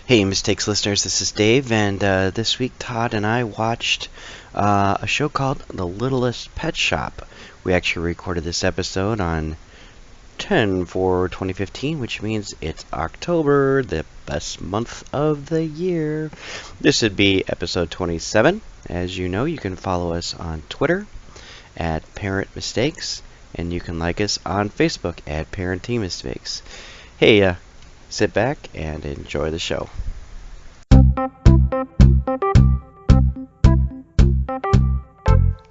Hey, Mistakes listeners, this is Dave, and this week Todd and I watched a show called The Littlest Pet Shop. We actually recorded this episode on 10/4/2015, which means it's October, the best month of the year. This would be episode 27. As you know, you can follow us on Twitter at Parent Mistakes, and you can like us on Facebook at Parenting Mistakes. Hey, sit back and enjoy the show.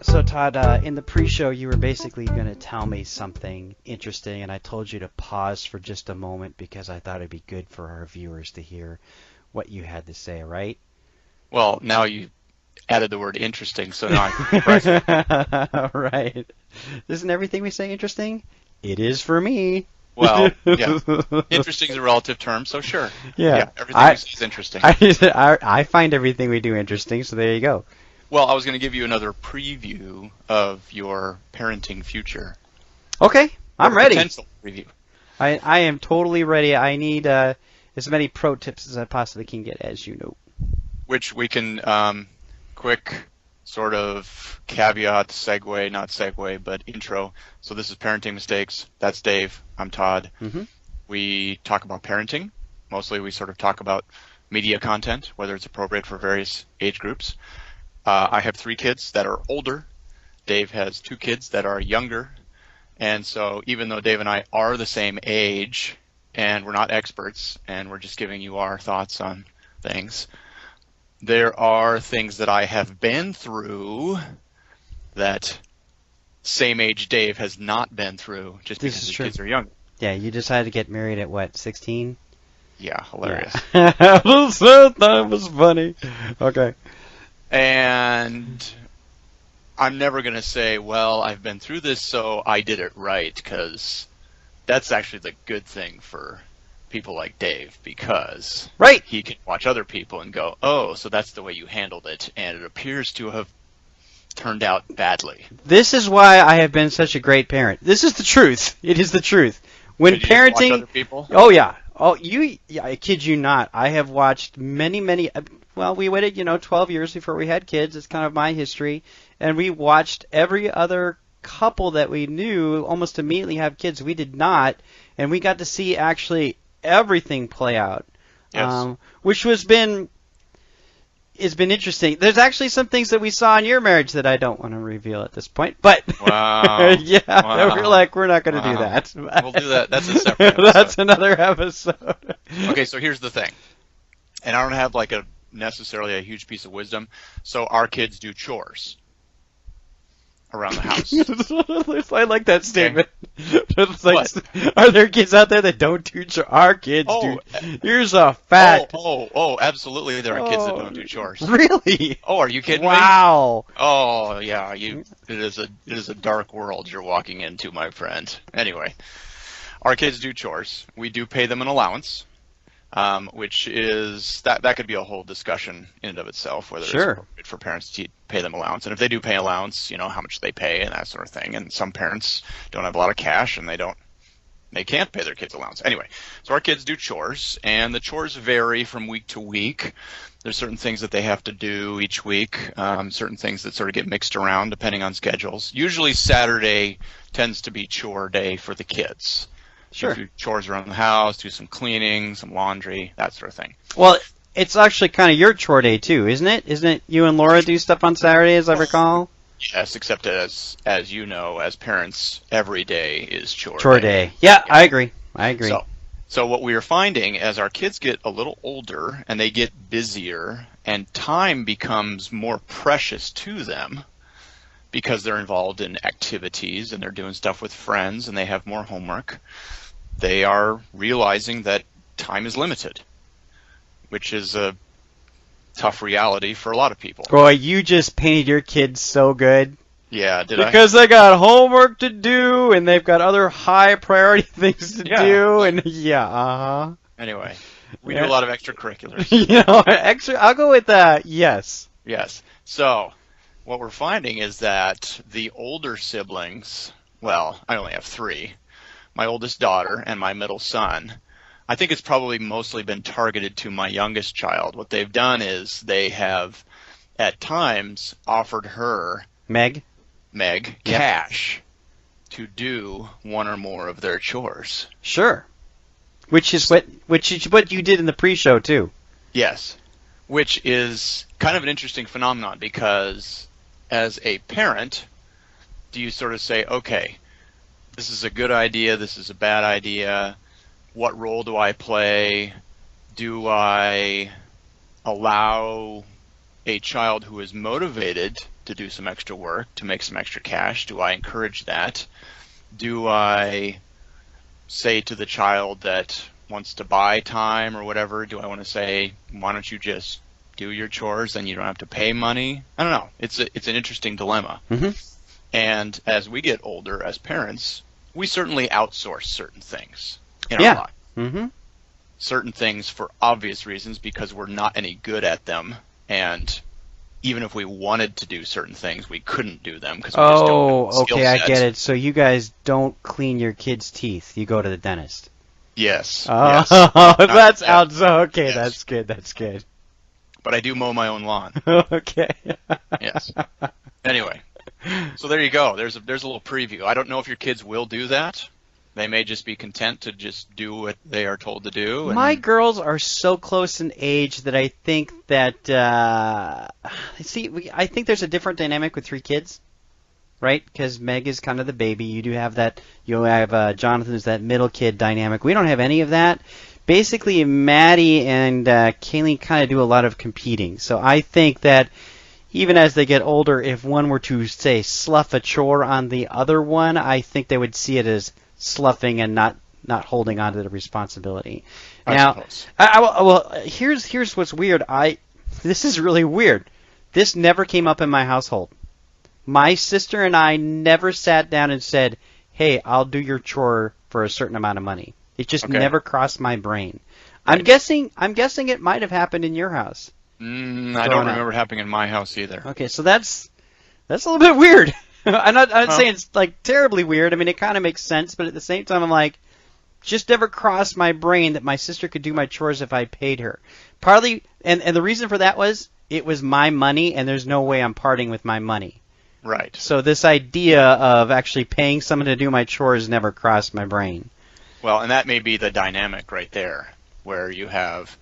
So Todd, in the pre-show you were basically going to tell me something interesting, and I told you to pause for just a moment because I thought it'd be good for our viewers to hear what you had to say, right? Well, now you added the word interesting, so now I'm pressed. Right. Isn't everything we say interesting? It is for me. Well, yeah. Interesting is a relative term, so sure. Yeah. Everything we say is interesting. I find everything we do interesting, so there you go. Well, I was going to give you another preview of your parenting future. Okay, I'm ready. Potential preview. I am totally ready. I need as many pro tips as I possibly can get, as you know. Which we can, quick sort of caveat, segue, not segue, but intro. So this is Parenting Mistakes. That's Dave. I'm Todd. Mm-hmm. We talk about parenting. Mostly we sort of talk about media content, whether it's appropriate for various age groups. I have 3 kids that are older. Dave has 2 kids that are younger. And so even though Dave and I are the same age and we're not experts and we're just giving you our thoughts on things, there are things that I have been through that same age Dave has not been through just because his kids are younger. Yeah, you decided to get married at what, 16? Yeah, hilarious. Yeah. That was funny. Okay. And I'm never going to say, well, I've been through this, so I did it right, because that's actually the good thing for people like Dave, because he can watch other people and go, oh, so that's the way you handled it, and it appears to have turned out badly. This is why I have been such a great parent. This is the truth. It is the truth. When Did you parenting, just watch other people? Oh yeah. Oh, I kid you not. I have watched many. Well, we waited, 12 years before we had kids. It's kind of my history. And we watched every other couple that we knew almost immediately have kids. We did not. And we got to see actually everything play out. Yes. Which it's been interesting. There's actually some things that we saw in your marriage that I don't want to reveal at this point. But wow. Yeah, wow. We're not going to do that. We'll do that. That's a separate episode. That's another episode. Okay, so here's the thing. And I don't have necessarily a huge piece of wisdom. So our kids do chores around the house. I like that statement. Okay. It's what? Are there kids out there that don't do chores? Our kids do. Here's a fact. Oh, absolutely there are kids that don't do chores. Really? Oh, are you kidding me? Wow. Oh, yeah, it is a dark world you're walking into, my friend. Anyway, our kids do chores. We do pay them an allowance. Which is that could be a whole discussion in and of itself, whether it's appropriate for parents to pay them allowance, and if they do pay allowance, how much they pay and that sort of thing. And some parents don't have a lot of cash and they can't pay their kids allowance. Anyway, so our kids do chores, and the chores vary from week to week. There's certain things that they have to do each week, certain things that sort of get mixed around depending on schedules. Usually Saturday tends to be chore day for the kids. Sure. Do chores around the house, do some cleaning, some laundry, that sort of thing. Well, it's actually kind of your chore day too, isn't it? Isn't it you and Laura do stuff on Saturday, as I recall? Yes, except as you know, as parents, every day is chore day. Yeah, I agree. So what we are finding as our kids get a little older and they get busier and time becomes more precious to them because they're involved in activities and they're doing stuff with friends and they have more homework, they are realizing that time is limited, which is a tough reality for a lot of people. Boy, you just painted your kids so good. Yeah, because they got homework to do and they've got other high priority things to do, and Anyway, we do a lot of extracurriculars. I'll go with that. Yes. So, what we're finding is that the older siblings, well, I only have 3, my oldest daughter and my middle son, I think it's probably mostly been targeted to my youngest child. What they've done is they have, at times, offered her, Meg, Meg, cash to do one or more of their chores. Sure. Which is what you did in the pre-show too. Yes. Which is kind of an interesting phenomenon because as a parent, do you sort of say, okay, this is a good idea, this is a bad idea, what role do I play? Do I allow a child who is motivated to do some extra work, to make some extra cash? Do I encourage that? Do I say to the child that wants to buy time or whatever, do I want to say, why don't you just do your chores and you don't have to pay money? I don't know. It's an interesting dilemma. Mm-hmm. And as we get older as parents, we certainly outsource certain things in our life. Mm-hmm. Certain things for obvious reasons because we're not any good at them, and even if we wanted to do certain things, we couldn't do them because we just don't have the skill I set. get it. So you guys don't clean your kids' teeth. You go to the dentist. Yes. Oh, yes. That's out. So okay, Yes. That's good. That's good. But I do mow my own lawn. Okay. Yes. Anyway, so there you go. There's a little preview. I don't know if your kids will do that. They may just be content to just do what they are told to do. And My girls are so close in age that I think that I think there's a different dynamic with 3 kids, right? Because Meg is kind of the baby. You do have that. You have Jonathan is that middle kid dynamic. We don't have any of that. Basically, Maddie and Kayleen kind of do a lot of competing. So I think that even as they get older, if one were to say slough a chore on the other one, I think they would see it as sloughing and not holding on to the responsibility. Now, well, here's what's weird. This is really weird. This never came up in my household. My sister and I never sat down and said, "Hey, I'll do your chore for a certain amount of money." It just never crossed my brain. Right. I'm guessing it might have happened in your house. I don't remember it happening in my house either. Okay, so that's a little bit weird. I'm not saying it's like terribly weird. I mean, it kind of makes sense, but at the same time, I'm like, just never crossed my brain that my sister could do my chores if I paid her. Partly, and the reason for that was it was my money, and there's no way I'm parting with my money. Right. So this idea of actually paying someone to do my chores never crossed my brain. Well, and that may be the dynamic right there, where you have,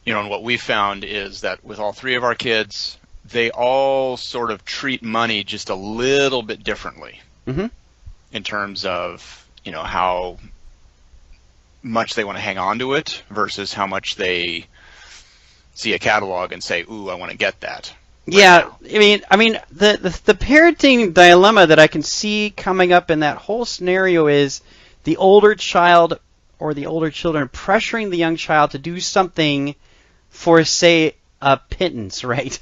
and what we found is that with all 3 of our kids, they all sort of treat money just a little bit differently in terms of, how much they want to hang on to it versus how much they see a catalog and say, ooh, I want to get that. Yeah, I mean, the parenting dilemma that I can see coming up in that whole scenario is the older child or the older children pressuring the young child to do something for, say, a pittance, right?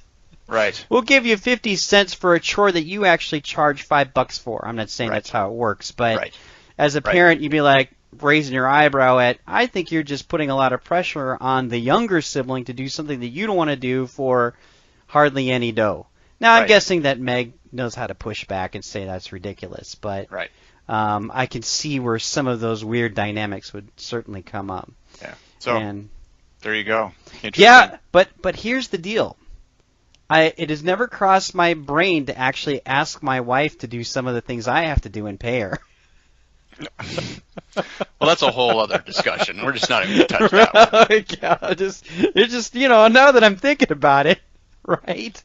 Right. We'll give you 50 cents for a chore that you actually charge $5 for. I'm not saying that's how it works, but as a parent, you'd be like raising your eyebrow at, I think you're just putting a lot of pressure on the younger sibling to do something that you don't want to do for hardly any dough. Now, I'm guessing that Meg knows how to push back and say that's ridiculous, but I can see where some of those weird dynamics would certainly come up. Yeah. So there you go. Yeah, but here's the deal. It has never crossed my brain to actually ask my wife to do some of the things I have to do and pay her. Well, that's a whole other discussion. We're just not even going to touch that one. Yeah, it's just now that I'm thinking about it, right?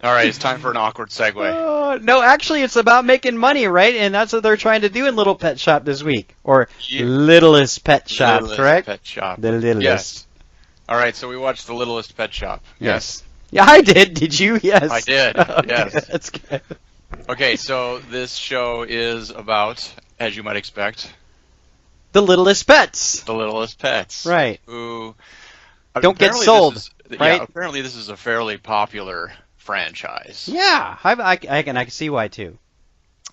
All right, it's time for an awkward segue. No, actually, it's about making money, right? And that's what they're trying to do in Little Pet Shop this week, or Littlest Pet Shop, correct? Pet Shop. The Littlest. Yes. All right, so we watched The Littlest Pet Shop. Yes. Yeah, I did. Did you? Yes. I did. Okay, yes. That's good. Okay, so this show is about, as you might expect, the littlest pets. The Littlest Pets. Right. Who don't get sold. Right. Yeah, apparently this is a fairly popular franchise. Yeah, I can see why too.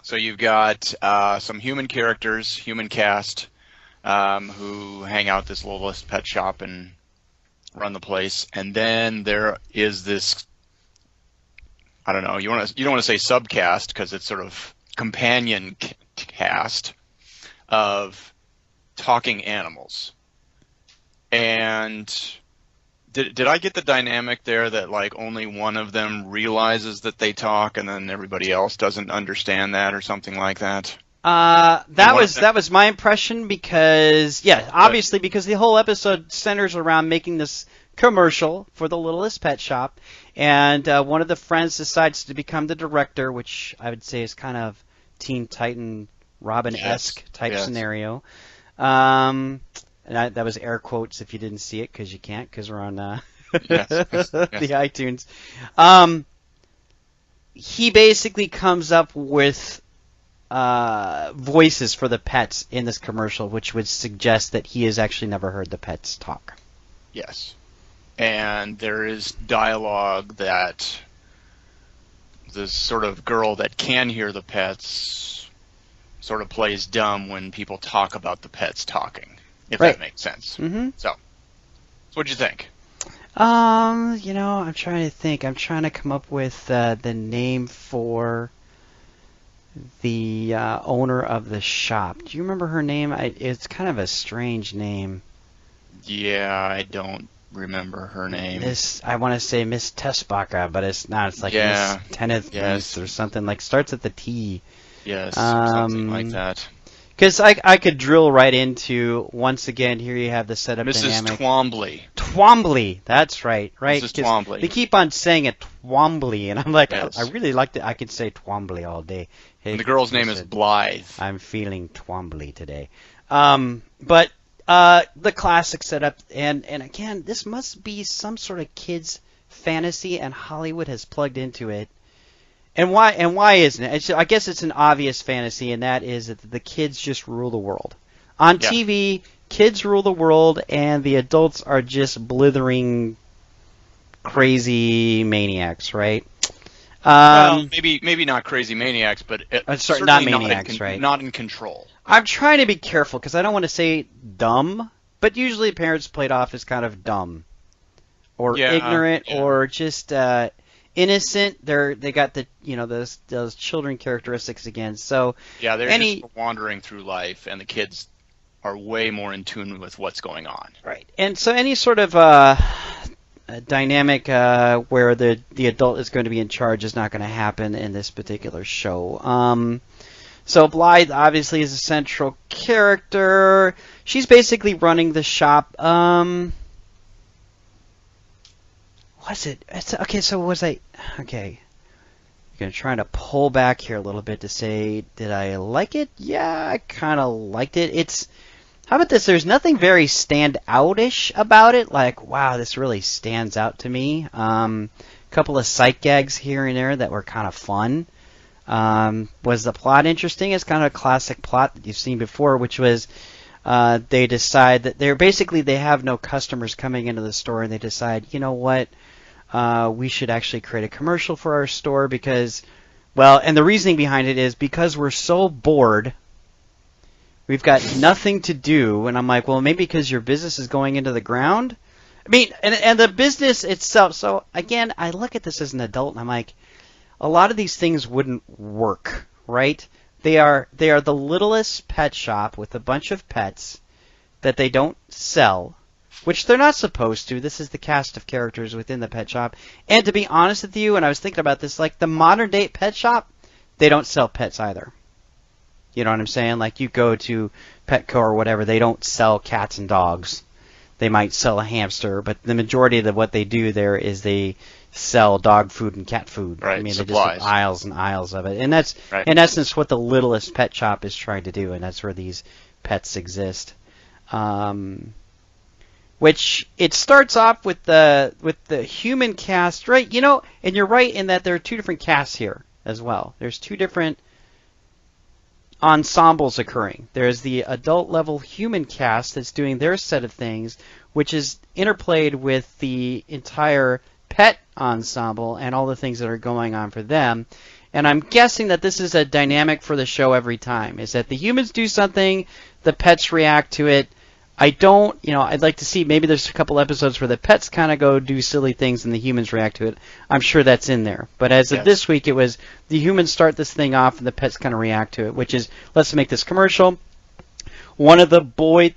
So you've got some human characters, human cast, who hang out this Littlest Pet Shop and run the place, and then there is this, I don't know, you don't want to say subcast because it's sort of companion cast of talking animals. And did I get the dynamic there that like only one of them realizes that they talk and then everybody else doesn't understand that or something like that? That was my impression because obviously because the whole episode centers around making this commercial for the Littlest Pet Shop, and one of the friends decides to become the director, which I would say is kind of Teen Titan Robin-esque type scenario. And that was air quotes if you didn't see it, because you can't, because we're on the iTunes. He basically comes up with voices for the pets in this commercial, which would suggest that he has actually never heard the pets talk. Yes. And there is dialogue that the sort of girl that can hear the pets sort of plays dumb when people talk about the pets talking, if that makes sense. Mm-hmm. So what'd you think? I'm trying to think. I'm trying to come up with the name for the owner of the shop. Do you remember her name? It's kind of a strange name. Yeah, I don't remember her name. I want to say Miss Tesbaka, but it's not. It's like Miss Teneth or something. Like starts at the T. Yes, something like that. Because I could drill right into, once again, here you have the setup dynamic. Mrs. Twombly. Twombly, that's right. Mrs. Twombly. They keep on saying it Twombly, and I'm like, yes. I really liked it. I could say Twombly all day. Hey, and the girl's name is Blythe. I'm feeling Twombly today. But the classic setup, and again, this must be some sort of kid's fantasy, and Hollywood has plugged into it. And why isn't it? I guess it's an obvious fantasy, and that is that the kids just rule the world. On TV, kids rule the world, and the adults are just blithering, crazy maniacs, right? Well, maybe not crazy maniacs, but not maniacs, right? Not in control. I'm trying to be careful because I don't want to say dumb, but usually parents played off as kind of dumb, or ignorant, or just innocent. They got the those children characteristics again. So they're just wandering through life, and the kids are way more in tune with what's going on. Right. And so any sort of dynamic where the adult is going to be in charge is not going to happen in this particular show. So Blythe obviously is a central character. She's basically running the shop. Was it? Okay, so was I... Okay. I'm going to try to pull back here a little bit to say, did I like it? Yeah, I kind of liked it. How about this? There's nothing very stand-out-ish about it. Like, wow, this really stands out to me. A couple of sight gags here and there that were kind of fun. Was the plot interesting? It's kind of a classic plot that you've seen before, which was... they decide that they have no customers coming into the store, and they decide, you know what, we should actually create a commercial for our store because, and the reasoning behind it is because we're so bored, we've got nothing to do, and I'm like, well, maybe because your business is going into the ground? I mean, and the business itself, so again, I look at this as an adult, and I'm like, a lot of these things wouldn't work, right? They are the Littlest Pet Shop with a bunch of pets that they don't sell, which they're not supposed to. This is the cast of characters within the pet shop. And to be honest with you, and I was thinking about this, like the modern day pet shop, they don't sell pets either. You know what I'm saying? Like you go to Petco or whatever, they don't sell cats and dogs. They might sell a hamster, but the majority of what they do there is they sell dog food and cat food. Right, I mean, supplies. they just have aisles and aisles of it. And that's, in essence, what the Littlest Pet Shop is trying to do, and that's where these pets exist. Which, it starts off with the human cast, right? You know, and you're right in that there are two different casts here as well. There's two different ensembles occurring. There's the adult-level human cast that's doing their set of things, which is interplayed with the entire pet ensemble and all the things that are going on for them. And I'm guessing that this is a dynamic for the show every time, is that the humans do something, the pets react to it. I'd like to see, maybe there's a couple episodes where the pets kind of go do silly things and the humans react to it. I'm sure that's in there. But as of this week, it was the humans start this thing off and the pets kind of react to it, which is, let's make this commercial. one of the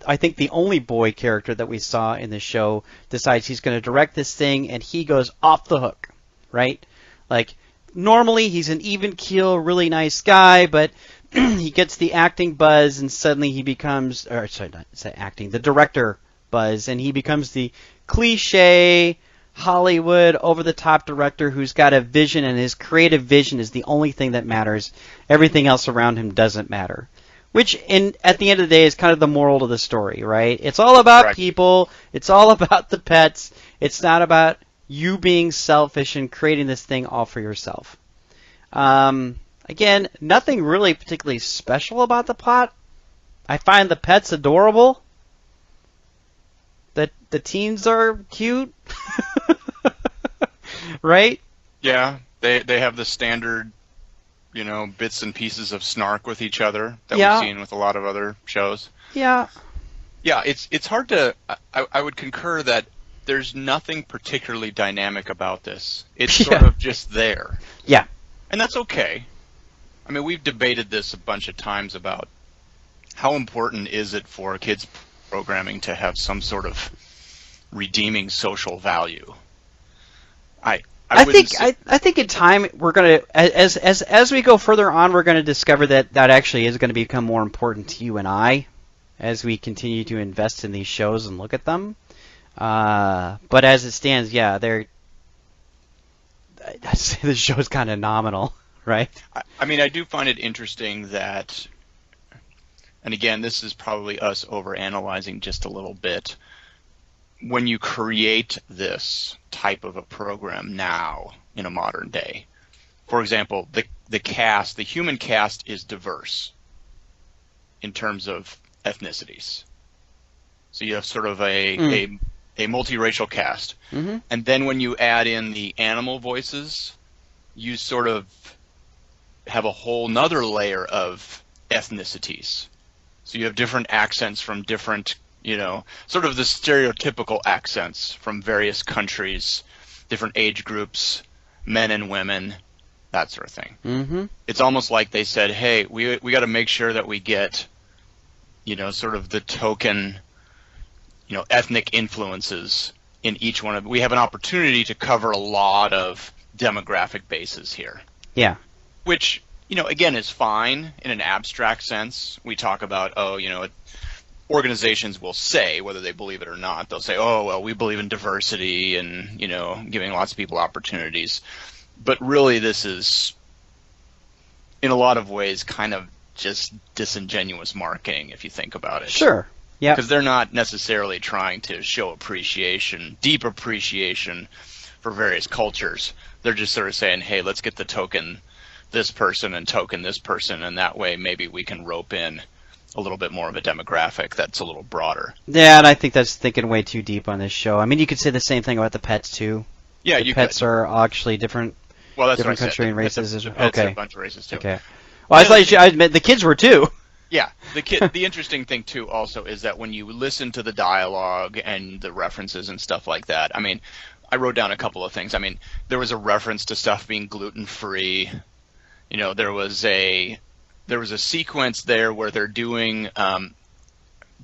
I think the only boy character that we saw in the show decides he's going to direct this thing, and he goes off the hook, right? Like, normally he's an even keel, really nice guy, but he gets the acting buzz, and suddenly he becomes, or sorry, not acting, the director buzz, and he becomes the cliche Hollywood over-the-top director who's got a vision, and his creative vision is the only thing that matters. Everything else around him doesn't matter. Which, at the end of the day, is kind of the moral of the story, right? It's all about Correct. people. It's all about the pets. It's not about you being selfish and creating this thing all for yourself. Again, nothing really particularly special about the plot. I find the pets adorable. The teens are cute. Right? Yeah, they have the standard, bits and pieces of snark with each other that Yeah. we've seen with a lot of other shows. Yeah. Yeah, it's hard to. I would concur that there's nothing particularly dynamic about this. It's sort Yeah. of just there. Yeah. And that's okay. I mean, we've debated this a bunch of times about how important is it for kids programming to have some sort of redeeming social value. I think in time we're gonna as we go further on, we're gonna discover that actually is gonna become more important to you and I as we continue to invest in these shows and look at them. But as it stands, yeah, I'd say the show's kind of nominal, right? I mean, I do find it interesting that, and again, this is probably us overanalyzing just a little bit. When you create this type of a program now in a modern day, for example, the human cast is diverse in terms of ethnicities. So you have sort of a multiracial cast. Mm-hmm. And then when you add in the animal voices, you sort of have a whole nother layer of ethnicities. So you have different accents from different, sort of the stereotypical accents from various countries, different age groups, men and women, that sort of thing. Mm-hmm. It's almost like they said, hey, we got to make sure that we get, sort of the token, ethnic influences in each one of. We have an opportunity to cover a lot of demographic bases here. Yeah. Which, again, is fine in an abstract sense. We talk about, organizations will say, whether they believe it or not, they'll say, oh, well, we believe in diversity and, giving lots of people opportunities. But really, this is, in a lot of ways, kind of just disingenuous marketing, if you think about it. Sure. Yeah. Because they're not necessarily trying to show appreciation, deep appreciation for various cultures. They're just sort of saying, hey, let's get the token this person and token this person, and that way maybe we can rope in a little bit more of a demographic that's a little broader. Yeah, and I think that's thinking way too deep on this show. I mean, you could say the same thing about the pets too. Yeah, the pets are actually different. Well, that's different what I country said. and races. The pets are a bunch of races too. Okay. Well, I thought I admit the kids were too. Yeah, the interesting thing too also is that when you listen to the dialogue and the references and stuff like that, I mean, I wrote down a couple of things. I mean, there was a reference to stuff being gluten-free. There was a sequence there where they're doing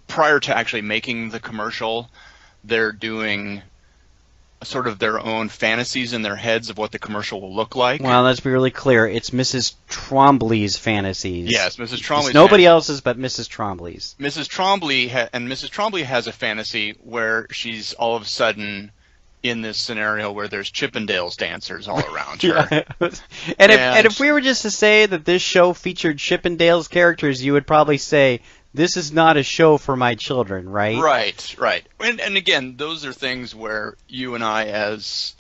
prior to actually making the commercial, they're doing sort of their own fantasies in their heads of what the commercial will look like. Well, let's be really clear. It's Mrs. Trombley's fantasies. Yes, Mrs. Trombley's. It's nobody else's but Mrs. Trombley's. Mrs. Trombley has a fantasy where she's all of a sudden in this scenario where there's Chippendales dancers all around her. Yeah. And if we were just to say that this show featured Chippendales characters, you would probably say, this is not a show for my children, right? Right. And again, those are things where you and I, as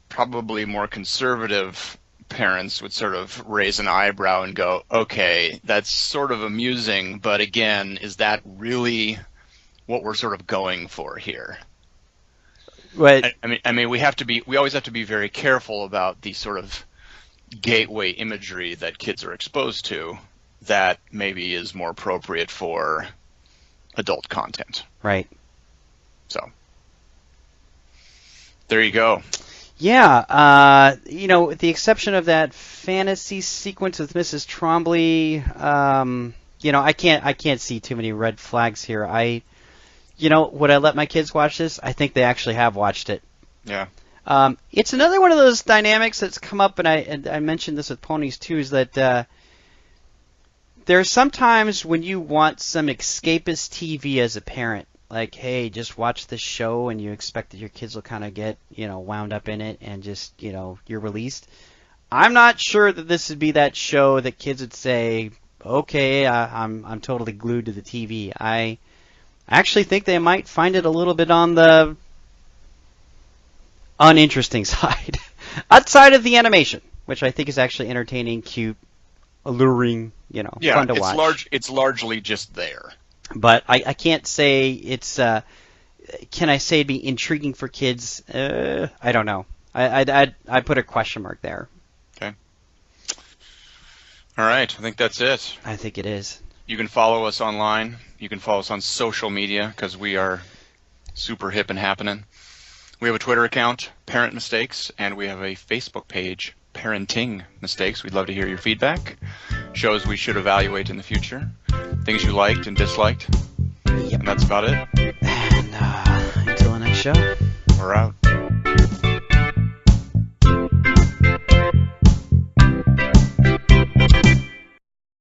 probably more conservative parents, would sort of raise an eyebrow and go, okay, that's sort of amusing, but again, is that really what we're sort of going for here? But, I mean, we always have to be very careful about the sort of gateway imagery that kids are exposed to that maybe is more appropriate for adult content. Right. So, there you go. Yeah, with the exception of that fantasy sequence with Mrs. Trombley, I can't see too many red flags here. Would I let my kids watch this? I think they actually have watched it. Yeah. It's another one of those dynamics that's come up, and I mentioned this with ponies too, is that there's sometimes when you want some escapist TV as a parent, like, hey, just watch this show, and you expect that your kids will kind of get, wound up in it, and just, you're released. I'm not sure that this would be that show that kids would say, okay, I'm totally glued to the TV. I actually think they might find it a little bit on the uninteresting side, outside of the animation, which I think is actually entertaining, cute, alluring, fun to watch. It's largely just there. But I can't say it's. Can I say it'd be intriguing for kids? I don't know. I put a question mark there. Okay. All right. I think that's it. I think it is. You can follow us online. You can follow us on social media because we are super hip and happening. We have a Twitter account, Parent Mistakes, and we have a Facebook page, Parenting Mistakes. We'd love to hear your feedback. Shows we should evaluate in the future. Things you liked and disliked. Yep. And that's about it. And until the next show. We're out.